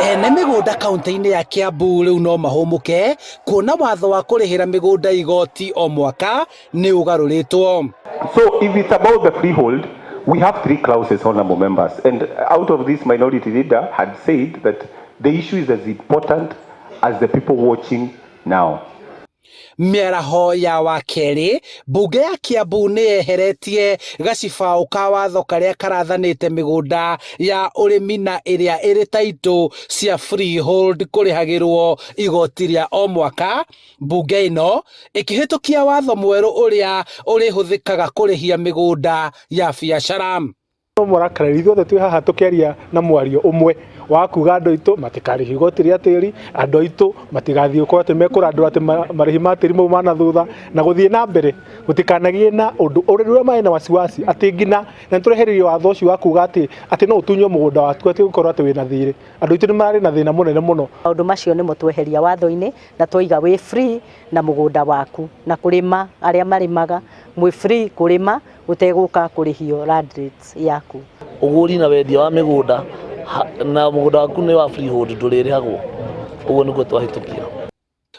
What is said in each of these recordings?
Ene mĩgũnda kaunti-inĩ ya Kiambu rĩu no mahũmũke kuona watho wa kũrĩhĩra mĩgũnda igoti o mwaka nĩ ũgarũrĩtwo. So if it's about the freehold, we have 3 clauses, honorable members, and out of this minority leader had said that the issue is as important as the people watching now. Mĩaraho ya wakeri mbunge ya Kiambu nĩ yeheretie gacibao ka watho karĩa karathanĩte mĩgũnda ya ũrĩmi na ĩrĩa ĩrĩ taitũ cia freehold kũrĩhagĩrwo igoti rĩa o mwaka. Mbunge ĩno ĩkĩhĩtũkia watho mwerũ ũrĩa ũrĩhũthĩkaga kũrĩhia mĩgũnda ya biacara. Mũrakarĩri ithuothe twĩ haha tũkĩaria na mwario ũmwe wa kuga andũ aitũ matikarĩhe igoti rĩa tĩri, andũ aitũ matigathiĩ gũkorwo atĩ mekũrandũra atĩ marĩhi ma tĩri mau mana thutha na gũthiĩ na mbere gũtikanagie na ũndũ ũrĩa marĩ na wasiwasi atĩ ngina na tũrehererio watho ũcio wa kuga atĩ no ũtunywo mũgũnda waku atĩ gũkorwo atĩ wĩna thirĩ. Andũ aitũ nĩ marĩ na thĩna mũnene mũno. Maũndũ macio nĩ mũtweheria watho-inĩ na tũiga wĩ free na mũgũnda waku na kũrĩma arĩa marĩmaga mwĩ free kũrĩma ũtegũka kũrĩhio land rates yaku. Ũgũri na wendia wa mĩgũnda na mũgũnda waku nĩ wa freehold ndũrĩrĩhagwo. Ũguo nĩguo twahĩtũkia.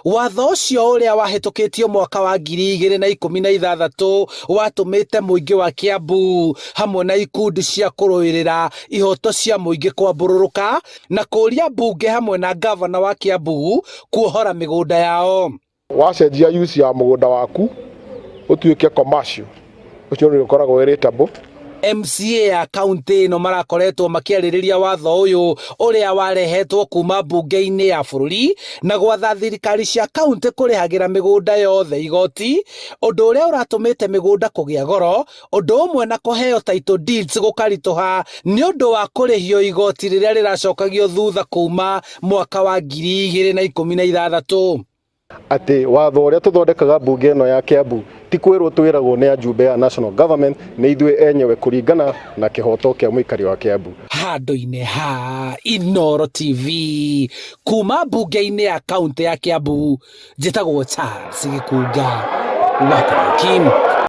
Watho ũcio ũrĩa wahĩtũkĩtio mwaka wa 2016 watũmĩte mũingĩ wa Kiambu hamwe na ikundi cia kũrũĩrĩra ihoto cia mũingĩ kwambũrũrũka na kũria mbunge hamwe na gavana wa Kiambu kuohora mĩgũnda yao. Wacenjia use ya mũgũnda waku ũtuĩke commercial, ũcio nĩ ũkoragwo wĩrĩtable. MCA ya kaunti ĩno marakoretwo makĩarĩrĩria watho ũyũ ũrĩa warehetwo kuma mbunge-inĩ ya bũrũri na gwatha thirikari cia kaunti kũrĩhagĩra mĩgũnda yothe igoti, ũndũ ũrĩa ũratũmĩte mĩgũnda kũgĩa goro, ũndũ ũmwe na kũheo title deeds gũkaritũha nĩ ũndũ wa kũrĩhio igoti rĩrĩa rĩracokagio thutha kuma mwaka wa 2016. Atĩ watho ũrĩa tũthondekaga mbunge ĩno ya Kiambu ti kwĩrwo twĩragwo nĩ ajumbe ya national government, nĩ ithuĩ enyewe kũringana na kĩhoto kĩa mũikari wa Kiambu. Handũ-inĩ ha Inooro TV kuma mbunge-inĩ ya kaunti ya Kiambu, njĩtagwo Charles Gĩkunga wa Kim.